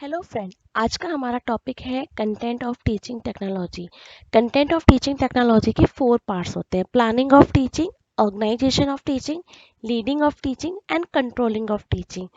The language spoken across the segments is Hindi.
हेलो फ्रेंड, आज का हमारा टॉपिक है content of teaching technology. Content of teaching technology के 4 पार्ट्स होते हैं: planning of teaching, organisation of teaching, leading of teaching and controlling of teaching.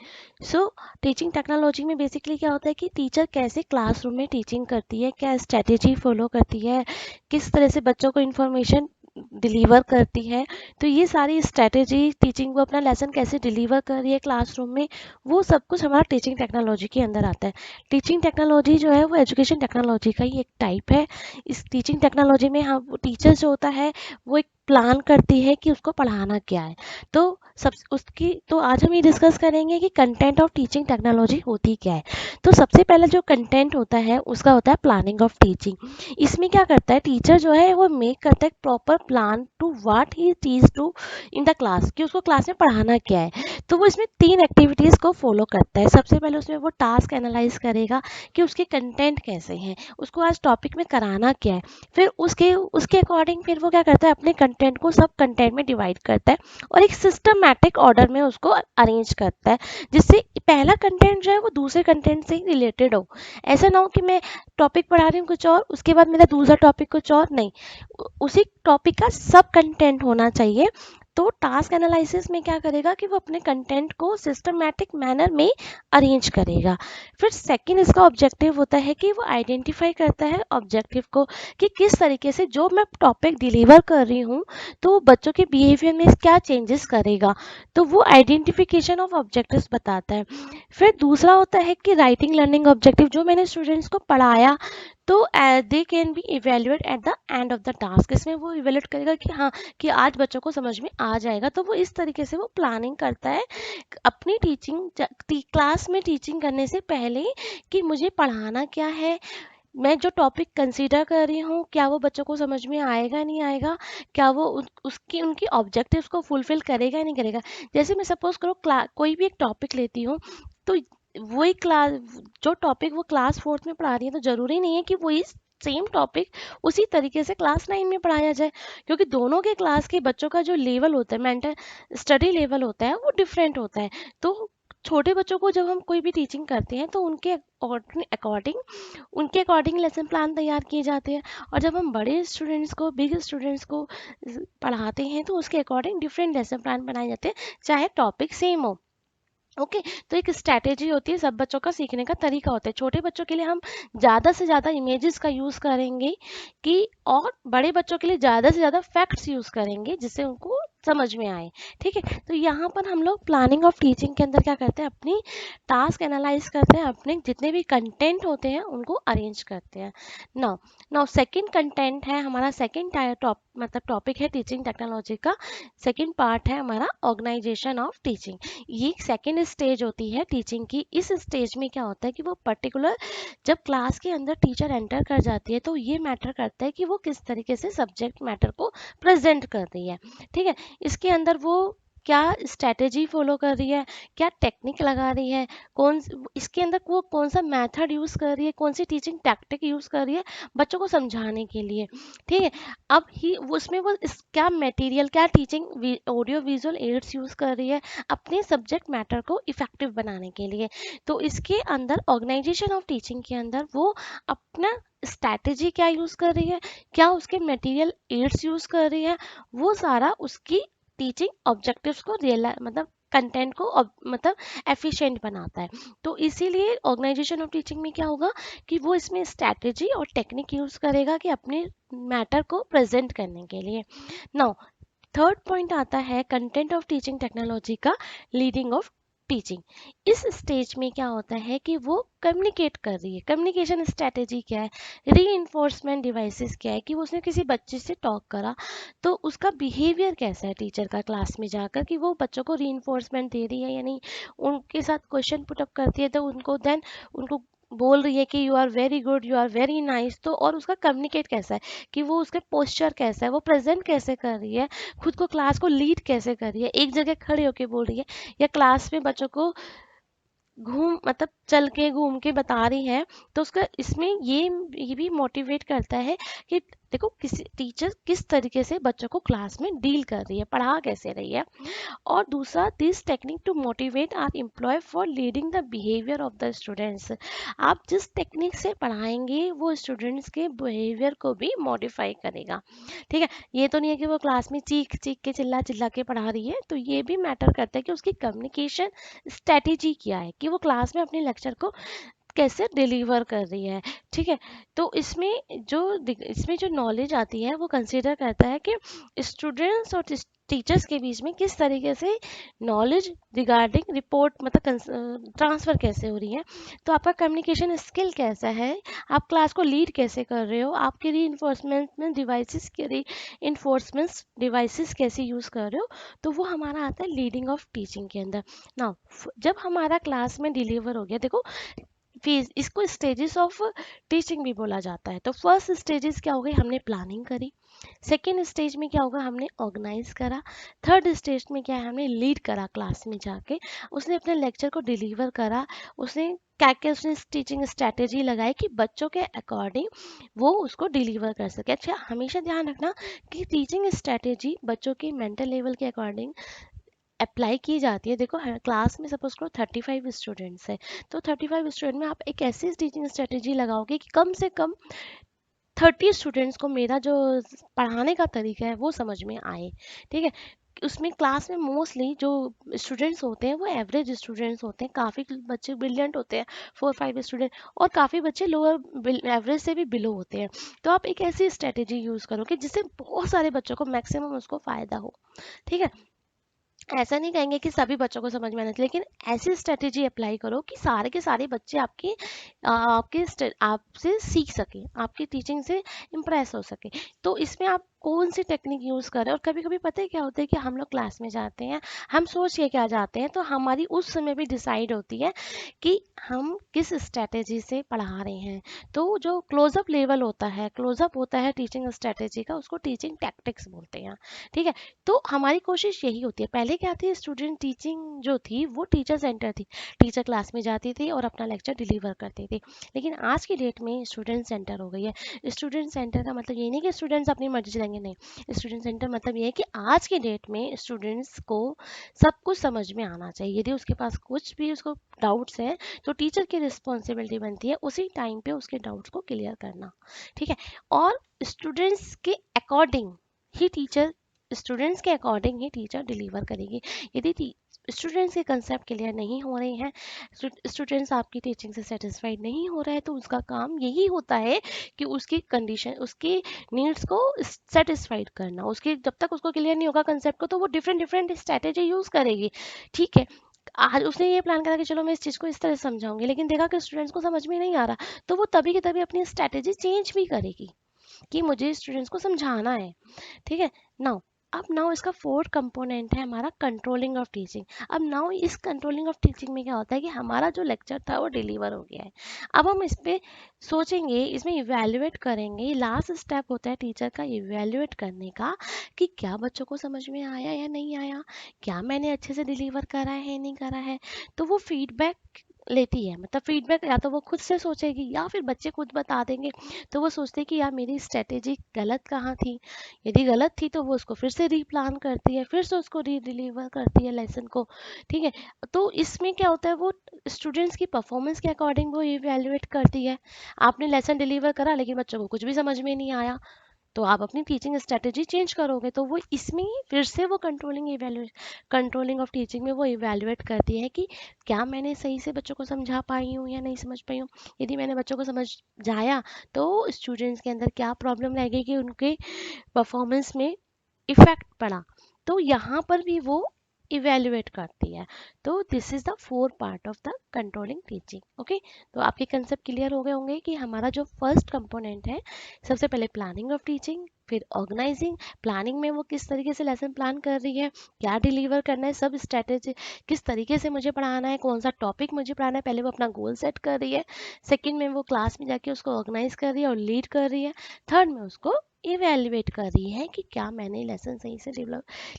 So teaching technology में बेसिकली क्या होता है कि टीचर कैसे क्लासरूम में टीचिंग करती है, क्या स्ट्रेटेजी फॉलो करती है, किस तरह से बच्चों को इन्फॉर्मेशन डिलीवर करती है। तो ये सारी स्ट्रेटेजी, टीचिंग, वो अपना लेसन कैसे डिलीवर कर रही है क्लासरूम में, वो सब कुछ हमारा टीचिंग टेक्नोलॉजी के अंदर आता है। टीचिंग टेक्नोलॉजी जो है वो एजुकेशन टेक्नोलॉजी का ही एक टाइप है। इस टीचिंग टेक्नोलॉजी में हम टीचर जो होता है वो एक प्लान करती है कि उसको पढ़ाना क्या है। तो सब उसकी तो आज हम ये डिस्कस करेंगे कि कंटेंट ऑफ टीचिंग टेक्नोलॉजी होती क्या है। तो सबसे पहले जो कंटेंट होता है उसका होता है प्लानिंग ऑफ टीचिंग। इसमें क्या करता है टीचर जो है वो मेक करता है proper plan to what he teach to in the class, कि उसको क्लास में पढ़ाना क्या है। तो वो इसमें 3 एक्टिविटीज़ को फॉलो करता है। सबसे पहले उसमें वो टास्क एनालाइज करेगा कि उसके कंटेंट कैसे हैं, उसको आज टॉपिक में कराना क्या है। फिर उसके उसके अकॉर्डिंग फिर वो क्या करता है, अपने कंटेंट को सब कंटेंट में डिवाइड करता है और एक सिस्टमैटिक ऑर्डर में उसको अरेंज करता है, जिससे पहला कंटेंट जो है वो दूसरे कंटेंट से रिलेटेड हो। ऐसा ना हो कि मैं टॉपिक पढ़ा रही हूँ कुछ और, उसके बाद मेरा दूसरा टॉपिक कुछ और, नहीं, उसी टॉपिक का सब कंटेंट होना चाहिए। तो टास्क एनालिसिस में क्या करेगा कि वो अपने कंटेंट को सिस्टमैटिक मैनर में अरेंज करेगा। फिर सेकंड इसका ऑब्जेक्टिव होता है कि वो आइडेंटिफाई करता है ऑब्जेक्टिव को, कि किस तरीके से जो मैं टॉपिक डिलीवर कर रही हूँ तो वो बच्चों के बिहेवियर में क्या चेंजेस करेगा। तो वो आइडेंटिफिकेशन ऑफ ऑब्जेक्टिव्स बताता है। फिर दूसरा होता है कि राइटिंग लर्निंग ऑब्जेक्टिव, जो मैंने स्टूडेंट्स को पढ़ाया तो they can be evaluate at the end of the task. इसमें वो इवेल्युएट करेगा कि हाँ, कि आज बच्चों को समझ में आ जाएगा। तो वो इस तरीके से वो प्लानिंग करता है अपनी टीचिंग क्लास में टीचिंग करने से पहले, कि मुझे पढ़ाना क्या है, मैं जो टॉपिक कंसीडर कर रही हूँ क्या वो बच्चों को समझ में आएगा नहीं आएगा, क्या वो उसकी उनकी ऑब्जेक्टिव्स को फुलफिल करेगा नहीं करेगा। जैसे मैं सपोज करो कोई भी एक टॉपिक लेती हूँ, तो वही क्लास, जो टॉपिक वो क्लास 4th में पढ़ा रही है, तो ज़रूरी नहीं है कि वही सेम टॉपिक उसी तरीके से क्लास 9 में पढ़ाया जाए, क्योंकि दोनों के क्लास के बच्चों का जो लेवल होता है, मेंटल स्टडी लेवल होता है, वो डिफरेंट होता है। तो छोटे बच्चों को जब हम कोई भी टीचिंग करते हैं तो उनके अकॉर्डिंग उनके अकॉर्डिंग लेसन प्लान तैयार किए जाते हैं। और जब हम बड़े स्टूडेंट्स को, बिग स्टूडेंट्स को पढ़ाते हैं तो उसके अकॉर्डिंग डिफरेंट लेसन प्लान बनाए जाते हैं, चाहे टॉपिक सेम हो। ओके, तो एक स्ट्रैटेजी होती है, सब बच्चों का सीखने का तरीका होता है। छोटे बच्चों के लिए हम ज़्यादा से ज़्यादा इमेजेस का यूज़ करेंगे, कि और बड़े बच्चों के लिए ज़्यादा से ज़्यादा फैक्ट्स यूज़ करेंगे जिससे उनको समझ में आए। ठीक है, तो यहाँ पर हम लोग प्लानिंग ऑफ टीचिंग के अंदर क्या करते हैं, अपनी टास्क एनालाइज करते हैं, अपने जितने भी कंटेंट होते हैं उनको अरेंज करते हैं। नाउ नाउ सेकेंड कंटेंट है हमारा, सेकेंड मतलब टॉपिक है टीचिंग टेक्नोलॉजी का। सेकेंड पार्ट है हमारा ऑर्गेनाइजेशन ऑफ टीचिंग। ये एक सेकेंड स्टेज होती है टीचिंग की। इस स्टेज में क्या होता है कि वो पर्टिकुलर, जब क्लास के अंदर टीचर एंटर कर जाती है तो ये मैटर करता है कि वो किस तरीके से सब्जेक्ट मैटर को प्रेजेंट कर रही है। ठीक है, इसके अंदर वो क्या स्ट्रैटेजी फॉलो कर रही है, क्या टेक्निक लगा रही है, इसके अंदर वो कौन सा मेथड यूज़ कर रही है, कौन सी टीचिंग टैक्टिक यूज़ कर रही है बच्चों को समझाने के लिए। ठीक है, अब ही उसमें वो क्या मटेरियल, क्या teaching audio visual aids use कर रही है अपने सब्जेक्ट मैटर को इफेक्टिव बनाने के लिए। तो इसके अंदर ऑर्गेनाइजेशन ऑफ टीचिंग के अंदर वो अपना स्ट्रैटेजी क्या यूज़ कर रही है, क्या उसके मटेरियल एड्स यूज़ कर रही है, वो सारा उसकी टीचिंग ऑब्जेक्टिव्स को रियलाइज, मतलब कंटेंट को मतलब एफिशिएंट बनाता है। तो इसीलिए ऑर्गेनाइजेशन ऑफ टीचिंग में क्या होगा कि वो इसमें स्ट्रैटेजी और टेक्निक यूज़ करेगा कि अपने मैटर को प्रेजेंट करने के लिए। नाउ थर्ड पॉइंट आता है कंटेंट ऑफ टीचिंग टेक्नोलॉजी का, लीडिंग ऑफ टीचिंग। इस स्टेज में क्या होता है कि वो कम्युनिकेट कर रही है। कम्युनिकेशन स्ट्रेटेजी क्या है, री इन्फोर्समेंट डिवाइसेस क्या है, कि वो उसने किसी बच्चे से टॉक करा तो उसका बिहेवियर कैसा है टीचर का क्लास में जाकर, कि वो बच्चों को री इन्फोर्समेंट दे रही है या नहीं, उनके साथ क्वेश्चन पुटअप करती है तो उनको देन उनको बोल रही है कि you are very good, you are very nice. तो और उसका कम्युनिकेट कैसा है, कि वो उसके पोस्चर कैसा है, वो प्रेजेंट कैसे कर रही है, खुद को क्लास को लीड कैसे कर रही है, एक जगह खड़े होके बोल रही है या क्लास में बच्चों को मतलब चल के घूम के बता रही है। तो उसका इसमें ये भी मोटिवेट करता है कि देखो किसी टीचर किस तरीके से बच्चों को क्लास में डील कर रही है, पढ़ा कैसे रही है। और दूसरा, this technique to motivate are employ for leading the behaviour of the students. आप जिस टेक्निक से पढ़ाएंगे वो स्टूडेंट्स के बिहेवियर को भी मॉडिफाई करेगा। ठीक है, ये तो नहीं है कि वो क्लास में चीख चीख के चिल्ला चिल्ला के पढ़ा रही है, तो ये भी मैटर करता है कि उसकी कम्युनिकेशन स्ट्रेटेजी क्या है, कि वो क्लास में अपने लेक्चर को कैसे डिलीवर कर रही है। ठीक है, तो इसमें जो नॉलेज आती है वो कंसीडर करता है कि स्टूडेंट्स और टीचर्स के बीच में किस तरीके से नॉलेज रिगार्डिंग रिपोर्ट मतलब ट्रांसफ़र कैसे हो रही है। तो आपका कम्युनिकेशन स्किल कैसा है, आप क्लास को लीड कैसे कर रहे हो, आपके री डिवाइसेस कैसे यूज़ कर रहे हो। तो वो हमारा आता है लीडिंग ऑफ टीचिंग के अंदर। नाउ जब हमारा क्लास में डिलीवर हो गया, देखो फेज इसको स्टेजेस ऑफ टीचिंग भी बोला जाता है। तो फर्स्ट स्टेजेस क्या हो गई, हमने प्लानिंग करी। सेकेंड स्टेज में क्या होगा, हमने ऑर्गेनाइज करा। थर्ड स्टेज में क्या है, हमने लीड करा क्लास में जाके, उसने अपने लेक्चर को डिलीवर करा। उसने क्या क्या उसने टीचिंग स्ट्रैटेजी लगाई कि बच्चों के अकॉर्डिंग वो उसको डिलीवर कर सके। अच्छा, हमेशा ध्यान रखना कि टीचिंग स्ट्रैटेजी बच्चों के मेंटल लेवल के अकॉर्डिंग अप्लाई की जाती है। देखो हर क्लास में सपोज करो 35 स्टूडेंट्स है, तो 35 स्टूडेंट में आप एक ऐसी टीचिंग स्ट्रेटेजी लगाओगे कि कम से कम 30 स्टूडेंट्स को मेरा जो पढ़ाने का तरीका है वो समझ में आए। ठीक है, उसमें क्लास में मोस्टली जो स्टूडेंट्स होते हैं वो एवरेज स्टूडेंट्स होते हैं, काफ़ी बच्चे ब्रिलियंट होते हैं, 4-5 स्टूडेंट, और काफ़ी बच्चे लोअर एवरेज से भी बिलो होते हैं। तो आप एक ऐसी स्ट्रेटेजी यूज़ करो कि जिससे बहुत सारे बच्चों को मैक्सिमम उसको फ़ायदा हो। ठीक है, ऐसा नहीं कहेंगे कि सभी बच्चों को समझ में आना चाहिए, लेकिन ऐसी स्ट्रेटेजी अप्लाई करो कि सारे के सारे बच्चे आपसे सीख सके, आपकी टीचिंग से इम्प्रेस हो सके। तो इसमें आप कौन सी टेक्निक यूज़ करें। और कभी कभी पता है क्या होता है कि हम लोग क्लास में जाते हैं, हम सोच के क्या जाते हैं, तो हमारी उस समय भी डिसाइड होती है कि हम किस स्ट्रेटेजी से पढ़ा रहे हैं। तो जो क्लोजअप लेवल होता है, क्लोजअप होता है टीचिंग स्ट्रेटेजी का, उसको टीचिंग टैक्टिक्स बोलते हैं। ठीक है, तो हमारी कोशिश यही होती है। पहले क्या थी, स्टूडेंट टीचिंग जो थी वो टीचर सेंटर थी, टीचर क्लास में जाती थी और अपना लेक्चर डिलीवर करती थी। लेकिन आज की डेट में स्टूडेंट सेंटर हो गई है। स्टूडेंट सेंटर का मतलब ये नहीं कि स्टूडेंट्स अपनी मर्जी से रहेंगे, नहीं। स्टूडेंट सेंटर मतलब ये है कि आज की डेट में स्टूडेंट्स को सब कुछ समझ में आना चाहिए। यदि उसके पास कुछ भी उसको डाउट्स हैं, तो टीचर की रिस्पॉन्सिबिलिटी बनती है उसी टाइम पे उसके डाउट्स को क्लियर करना। ठीक है, और स्टूडेंट्स के अकॉर्डिंग ही टीचर स्टूडेंट्स के अकॉर्डिंग ही टीचर डिलीवर करेगी। यदि स्टूडेंट्स के कंसेप्ट क्लियर नहीं हो रहे हैं, स्टूडेंट्स आपकी टीचिंग से सेटिस्फाइड नहीं हो रहा है, तो उसका काम यही होता है कि उसकी कंडीशन, उसकी नीड्स को सेटिस्फाइड करना। उसकी जब तक उसको क्लियर नहीं होगा कंसेप्ट को, तो वो डिफरेंट डिफरेंट स्ट्रैटेजी यूज़ करेगी। ठीक है, आज उसने ये प्लान करा कि चलो मैं इस चीज़ को इस तरह समझाऊंगी, लेकिन देखा कि स्टूडेंट्स को समझ में नहीं आ रहा, तो वो तभी की तभी अपनी स्ट्रैटेजी चेंज भी करेगी कि मुझे स्टूडेंट्स को समझाना है। ठीक है, नाउ अब नाउ इसका फोर्थ कंपोनेंट है हमारा कंट्रोलिंग ऑफ टीचिंग। अब नाउ इस कंट्रोलिंग ऑफ टीचिंग में क्या होता है कि हमारा जो लेक्चर था वो डिलीवर हो गया है। अब हम इस पे सोचेंगे, इसमें इवेल्युएट करेंगे। लास्ट स्टेप होता है टीचर का इवेल्युएट करने का कि क्या बच्चों को समझ में आया या नहीं आया, क्या मैंने अच्छे से डिलीवर करा है नहीं करा है। तो वो फीडबैक लेती है, मतलब फीडबैक या तो वो खुद से सोचेगी या फिर बच्चे खुद बता देंगे। तो वो सोचते हैं कि यार मेरी स्ट्रेटेजी गलत कहाँ थी। यदि गलत थी तो वो उसको फिर से रीप्लान करती है, फिर से उसको री डिलीवर करती है लेसन को। ठीक है, तो इसमें क्या होता है, वो स्टूडेंट्स की परफॉर्मेंस के अकॉर्डिंग वो इवेल्युएट करती है। आपने लेसन डिलीवर करा लेकिन बच्चों को कुछ भी समझ में नहीं आया, तो आप अपनी टीचिंग स्ट्रेटेजी चेंज करोगे। तो वो इसमें ही फिर से वो कंट्रोलिंग ऑफ टीचिंग में वो इवेल्युएट करती है कि क्या मैंने सही से बच्चों को समझा पाई हूँ या नहीं समझ पाई हूँ। यदि मैंने बच्चों को समझाया, तो स्टूडेंट्स के अंदर क्या प्रॉब्लम रह गई कि उनके परफॉर्मेंस में इफेक्ट पड़ा, तो यहाँ पर भी वो इवेल्युएट करती है। तो this is the four part of the controlling teaching. Okay, तो आपके कंसेप्ट क्लियर हो गए होंगे कि हमारा जो फर्स्ट कंपोनेंट है, सबसे पहले प्लानिंग ऑफ टीचिंग, फिर ऑर्गेनाइजिंग। प्लानिंग में वो किस तरीके से लेसन प्लान कर रही है, क्या डिलीवर करना है, सब स्ट्रेटेजी, किस तरीके से मुझे पढ़ाना है, कौन सा टॉपिक मुझे पढ़ाना है, पहले वो अपना गोल सेट कर रही है। सेकंड में वो क्लास में जाके उसको ऑर्गेनाइज कर रही है और लीड कर रही है। थर्ड में उसको इवेल्युएट कर रही है कि क्या मैंने लेसन सही से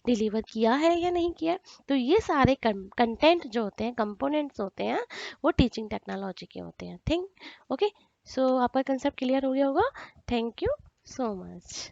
डिलीवर किया है या नहीं किया। तो ये सारे कंटेंट जो होते हैं, कंपोनेंट्स होते हैं, वो टीचिंग टेक्नोलॉजी के होते हैं। थिंक ओके, सो आपका कंसेप्ट क्लियर हो गया होगा। Thank you. so much.